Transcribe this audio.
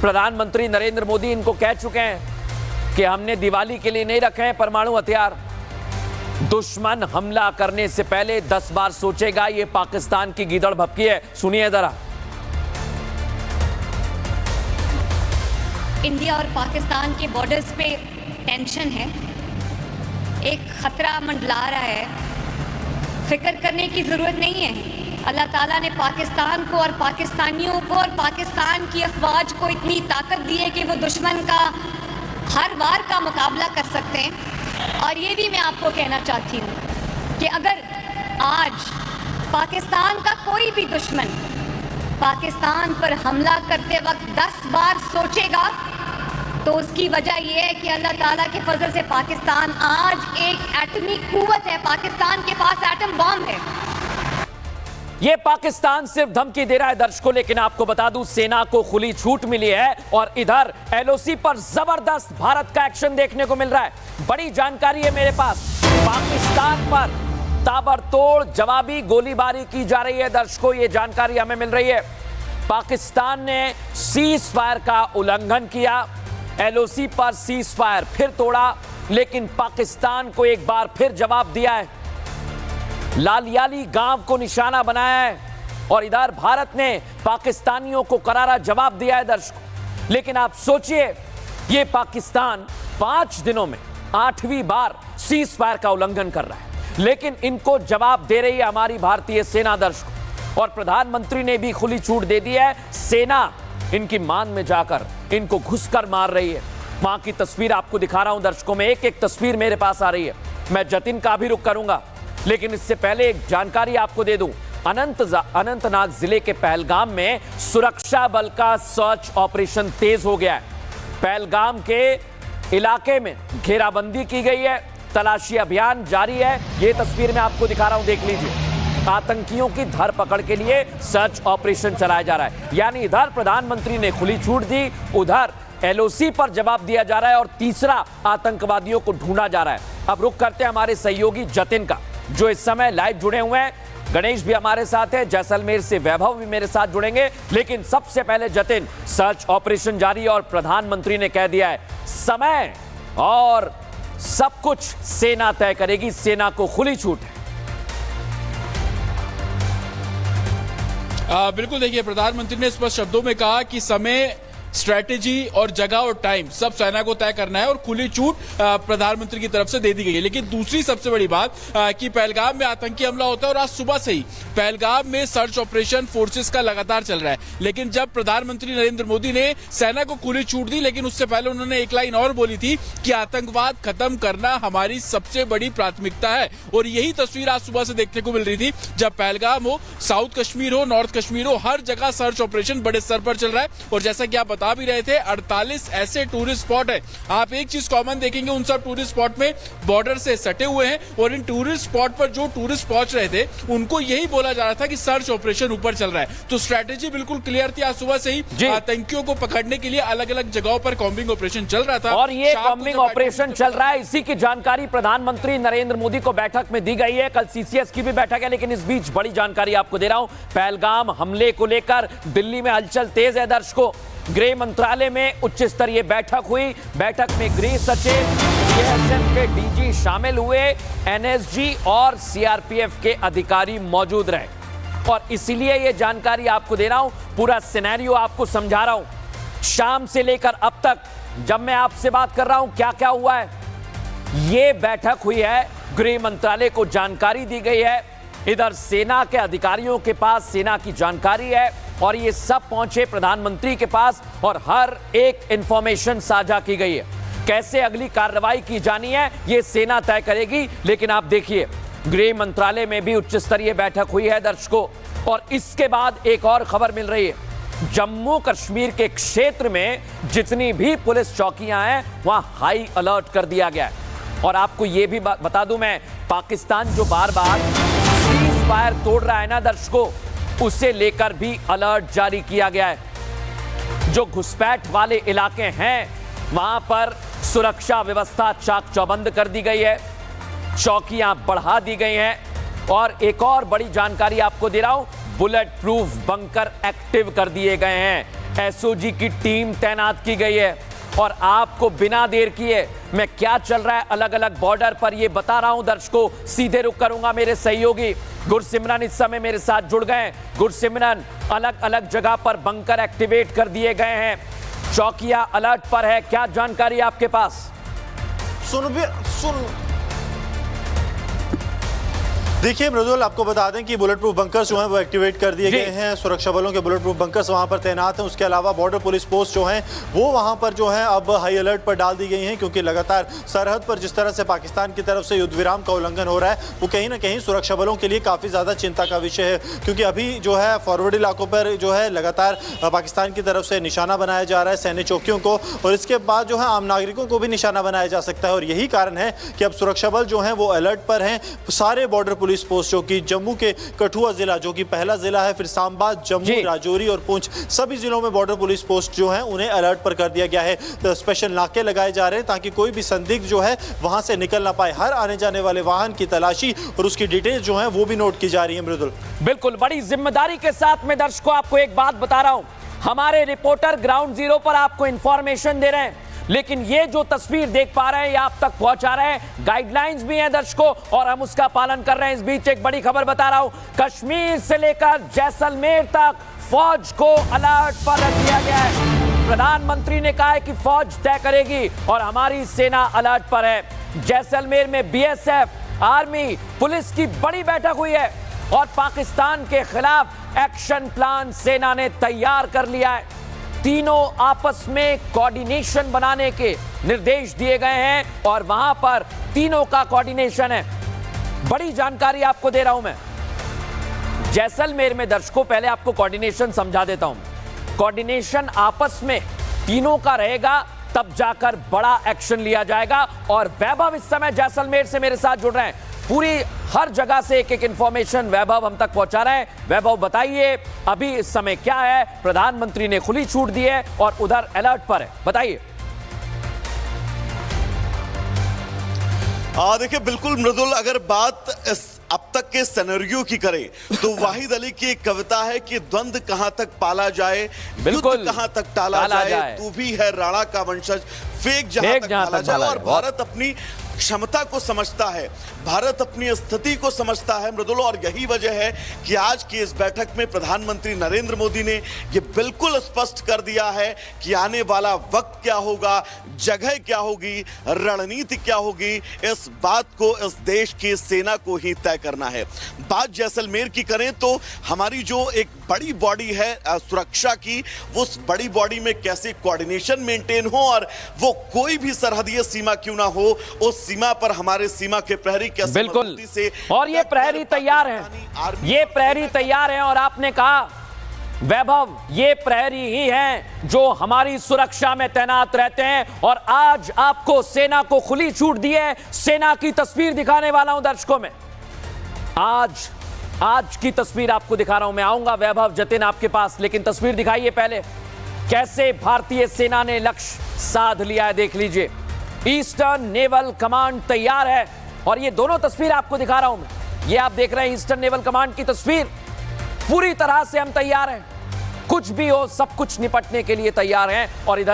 प्रधानमंत्री नरेंद्र मोदी इनको कह चुके हैं कि हमने दिवाली के लिए नहीं रखे हैं परमाणु हथियार। दुश्मन हमला करने से पहले 10 बार सोचेगा, ये पाकिस्तान की गीदड़ भपकी है। सुनिए जरा। इंडिया और पाकिस्तान के बॉर्डर्स पे टेंशन है, एक खतरा मंडला रहा है। फिक्र करने की जरूरत नहीं है। अल्लाह ताला ने पाकिस्तान को और पाकिस्तानियों को और पाकिस्तान की अफवाज को इतनी ताकत दी है कि वो दुश्मन का हर वार का मुकाबला कर सकते हैं। और ये भी मैं आपको कहना चाहती हूँ कि अगर आज पाकिस्तान का कोई भी दुश्मन पाकिस्तान पर हमला करते वक्त 10 बार सोचेगा तो उसकी वजह यह है कि अल्लाह ताला के फजल से पाकिस्तान आज एक एटमी कुव्वत है। पाकिस्तान के पास एटम बॉम्ब है। ये पाकिस्तान सिर्फ धमकी दे रहा है दर्शकों, लेकिन आपको बता दूं सेना को खुली छूट मिली है और इधर एलओसी पर जबरदस्त भारत का एक्शन देखने को मिल रहा है। बड़ी जानकारी है मेरे पास। पाकिस्तान पर ताबड़तोड़ जवाबी गोलीबारी की जा रही है दर्शकों, ये जानकारी हमें मिल रही है। पाकिस्तान ने सीज फायर का उल्लंघन किया, एलओसी पर सीज फायर फिर तोड़ा, लेकिन पाकिस्तान को एक बार फिर जवाब दिया है। लालियाली गांव को निशाना बनाया है और इधर भारत ने पाकिस्तानियों को करारा जवाब दिया है दर्शकों। लेकिन आप सोचिए, ये पाकिस्तान 5 दिनों में 8वीं बार सीज फायर का उल्लंघन कर रहा है, लेकिन इनको जवाब दे रही है हमारी भारतीय सेना दर्शकों। और प्रधानमंत्री ने भी खुली छूट दे दी है। सेना इनकी मान में जाकर इनको घुसकर मार रही है। वहां की तस्वीर आपको दिखा रहा हूं दर्शकों में, एक एक तस्वीर मेरे पास आ रही है। मैं जतिन का भी रुख करूंगा, लेकिन इससे पहले एक जानकारी आपको दे दूं। अनंतनाग जिले के पहलगाम में सुरक्षा बल का सर्च ऑपरेशन तेज हो गया है। पहलगाम के इलाके में घेराबंदी की गई है, तलाशी अभियान जारी है। यह तस्वीर मैं आपको दिखा रहा हूं, देख लीजिए। आतंकियों की धरपकड़ के लिए सर्च ऑपरेशन चलाया जा रहा है। यानी इधर प्रधानमंत्री ने खुली छूट दी, उधर एलओसी पर जवाब दिया जा रहा है और तीसरा आतंकवादियों को ढूंढा जा रहा है। अब रुख करते हैं हमारे सहयोगी जतिन का, जो इस समय लाइव जुड़े हुए हैं। गणेश भी हमारे साथ है, जैसलमेर से वैभव भी मेरे साथ जुड़ेंगे। लेकिन सबसे पहले जतिन, सर्च ऑपरेशन जारी है और प्रधानमंत्री ने कह दिया है समय और सब कुछ सेना तय करेगी, सेना को खुली छूट है। बिल्कुल, देखिए प्रधानमंत्री ने स्पष्ट शब्दों में कहा कि समय, स्ट्रैटेजी और जगह और टाइम सब सेना को तय करना है और खुली छूट प्रधानमंत्री की तरफ से दे दी गई है। लेकिन दूसरी सबसे बड़ी बात कि पहलगाम में आतंकी हमला होता है और आज सुबह से ही पहलगाम में सर्च ऑपरेशन फोर्सेस का लगातार चल रहा है। लेकिन जब प्रधानमंत्री नरेंद्र मोदी ने सेना को खुली छूट दी, लेकिन उससे पहले उन्होंने एक लाइन और बोली थी कि आतंकवाद खत्म करना हमारी सबसे बड़ी प्राथमिकता है। और यही तस्वीर आज सुबह से देखने को मिल रही थी, जब पहलगाम हो, साउथ कश्मीर हो, नॉर्थ कश्मीर हो, हर जगह सर्च ऑपरेशन बड़े स्तर पर चल रहा है। और जैसा कि आप बता भी रहे थे, 48 ऐसे टूरिस्ट स्पॉट है। आप एक चीज कॉमन देखेंगे, उन सब टूरिस्ट स्पॉट में बॉर्डर से सटे हुए हैं और इन टूरिस्ट स्पॉट पर जो टूरिस्ट पहुंच रहे थे उनको यही बोला जा रहा था कि सर्च ऑपरेशन ऊपर चल रहा है। तो स्ट्रैटेजी बिल्कुल क्लियर थी। आज सुबह से ही आतंकियों को पकड़ने के लिए अलग अलग जगहों पर कॉम्बिंग ऑपरेशन चल रहा था और ये कॉम्बिंग ऑपरेशन चल रहा है। इसी की जानकारी प्रधानमंत्री नरेंद्र मोदी को बैठक में दी गई है। कल सीसीएस की भी बैठक है, लेकिन इस बीच बड़ी जानकारी आपको दे रहा हूं। पहलगाम हमले को लेकर दिल्ली में हलचल तेज है दर्शकों। गृह मंत्रालय में उच्च स्तरीय बैठक हुई। बैठक में गृह सचिव, बीएसएफ के डीजी शामिल हुए, एनएसजी और सीआरपीएफ के अधिकारी मौजूद रहे। और इसीलिए यह जानकारी आपको दे रहा हूं, पूरा सिनेरियो आपको समझा रहा हूं। शाम से लेकर अब तक जब मैं आपसे बात कर रहा हूं, क्या क्या हुआ है, यह बैठक हुई है, गृह मंत्रालय को जानकारी दी गई है, इधर सेना के अधिकारियों के पास सेना की जानकारी है और ये सब पहुंचे प्रधानमंत्री के पास और हर एक इंफॉर्मेशन साझा की गई है। कैसे अगली कार्रवाई की जानी है ये सेना तय करेगी। लेकिन आप देखिए, गृह मंत्रालय में भी उच्च स्तरीय बैठक हुई है दर्शकों। और इसके बाद एक और खबर मिल रही है, जम्मू कश्मीर के क्षेत्र में जितनी भी पुलिस चौकियां हैं वहां हाई अलर्ट कर दिया गया है। और आपको यह भी बता दूं मैं, पाकिस्तान जो बार बार सीज फायर तोड़ रहा है ना दर्शकों, उसे लेकर भी अलर्ट जारी किया गया है। जो घुसपैठ वाले इलाके हैं वहां पर सुरक्षा व्यवस्था चाक चौबंद कर दी गई है, चौकियां बढ़ा दी गई हैं। और एक और बड़ी जानकारी आपको दे रहा हूं, बुलेट प्रूफ बंकर एक्टिव कर दिए गए हैं। एसओजी की टीम तैनात की गई है और आपको बिना देर किए मैं क्या चल रहा है अलग अलग बॉर्डर पर ये बता रहा हूं दर्शकों। सीधे रुख करूंगा, मेरे सहयोगी गुरसिमरन इस समय मेरे साथ जुड़ गए। गुरसिमरन, अलग अलग जगह पर बंकर एक्टिवेट कर दिए गए हैं, चौकिया अलर्ट पर है, क्या जानकारी आपके पास? देखिए मृदुल, आपको बता दें कि बुलेट प्रूफ बंकर्स जो हैं वो एक्टिवेट कर दिए गए हैं। सुरक्षा बलों के बुलेट प्रूफ बंकर्स वहां पर तैनात हैं। उसके अलावा बॉर्डर पुलिस पोस्ट जो हैं वो वहां पर जो है अब हाई अलर्ट पर डाल दी गई हैं, क्योंकि लगातार सरहद पर जिस तरह से पाकिस्तान की तरफ से युद्ध विराम का उल्लंघन हो रहा है वो कहीं ना कहीं सुरक्षा बलों के लिए काफ़ी ज़्यादा चिंता का विषय है, क्योंकि अभी जो है फॉरवर्ड इलाकों पर जो है लगातार पाकिस्तान की तरफ से निशाना बनाया जा रहा है सैन्य चौकियों को, और इसके बाद जो है आम नागरिकों को भी निशाना बनाया जा सकता है। और यही कारण है कि अब सुरक्षा बल जो है वो अलर्ट पर हैं। सारे बॉर्डर पुलिस पोस्ट जो कि जम्मू के कठुआ जिला जो कि पहला जिला है, फिर सांबा, जम्मू, राजौरी और पुंछ, सभी जिलों में बॉर्डर पुलिस पोस्ट जो हैं उन्हें अलर्ट पर कर दिया गया है। तो स्पेशल नाके लगाए जा रहे हैं ताकि कोई भी संदिग्ध जो है वहां से निकल ना पाए। हर आने जाने वाले वाहन की तलाशी और उसकी डिटेल्स जो है वो भी नोट की जा रही है। मृदुल, बिल्कुल बड़ी जिम्मेदारी के साथ में दर्शकों आपको एक बात बता रहा हूं, हमारे रिपोर्टर ग्राउंड जीरो पर आपको इंफॉर्मेशन दे रहे हैं, लेकिन ये जो तस्वीर देख पा रहे हैं ये आप तक पहुंचा रहे हैं। गाइडलाइंस भी हैं दर्शकों और हम उसका पालन कर रहे हैं। इस बीच एक बड़ी खबर बता रहा हूं, कश्मीर से लेकर जैसलमेर तक फौज को अलर्ट पर रख दिया गया है। प्रधानमंत्री ने कहा है कि फौज तय करेगी और हमारी सेना अलर्ट पर है। जैसलमेर में बीएसएफ, आर्मी, पुलिस की बड़ी बैठक हुई है और पाकिस्तान के खिलाफ एक्शन प्लान सेना ने तैयार कर लिया है। तीनों आपस में कोऑर्डिनेशन बनाने के निर्देश दिए गए हैं और वहां पर तीनों का कोऑर्डिनेशन है। बड़ी जानकारी आपको दे रहा हूं मैं। जैसलमेर में दर्शकों पहले आपको कोऑर्डिनेशन समझा देता हूं। कोऑर्डिनेशन आपस में तीनों का रहेगा, तब जाकर बड़ा एक्शन लिया जाएगा। और वैभव इस समय जैसलमेर से मेरे साथ जुड़ रहे हैं, पूरी हर जगह से एक एक इंफॉर्मेशन वैभव हम तक पहुंचा रहे हैं। वैभव बताइए अभी इस समय क्या है? प्रधानमंत्री ने खुली छूट दी है और उधर अलर्ट पर है, बताइए। देखिए बिल्कुल मृदुल, अगर बात अब तक के सिनेरियो की करें तो वाहिद अली की एक कविता है कि द्वंद्व कहां तक पाला जाए, युद्ध कहां तक टाला जाए, तू भी है राणा का वंशज, फेक जहां तक पाला जाए। और भारत अपनी क्षमता को समझता है, भारत अपनी स्थिति को समझता है मृदुल, और यही वजह है कि आज की इस बैठक में प्रधानमंत्री नरेंद्र मोदी ने यह बिल्कुल स्पष्ट कर दिया है कि आने वाला वक्त क्या होगा, जगह क्या होगी, रणनीति क्या होगी, इस बात को इस देश की सेना को ही तय करना है। बात जैसलमेर की करें तो हमारी जो एक बड़ी बॉडी है सुरक्षा की, उस बड़ी बॉडी में कैसे कोऑर्डिनेशन मेंटेन हो और वो कोई भी सरहदीय सीमा क्यों ना हो, उस सीमा पर हमारे सीमा के प्रहरी कैसे बिल्कुल से, और ये प्रहरी तैयार हैं, ये प्रहरी तैयार हैं। और आपने कहा वैभव, ये प्रहरी ही हैं जो हमारी सुरक्षा में तैनात रहते हैं। और आज आपको सेना को खुली छूट दी है। सेना की तस्वीर दिखाने वाला हूं दर्शकों में, आज की तस्वीर आपको दिखा रहा हूं। मैं आऊंगा वैभव, जतिन आपके पास, लेकिन तस्वीर दिखाइए पहले कैसे भारतीय सेना ने लक्ष्य साध लिया है। देख लीजिए, ईस्टर्न नेवल कमांड तैयार है और ये दोनों तस्वीर आपको दिखा रहा हूं मैं। ये आप देख रहे हैं ईस्टर्न नेवल कमांड की तस्वीर। पूरी तरह से हम तैयार हैं, कुछ भी हो सब कुछ निपटने के लिए तैयार हैं। और इधर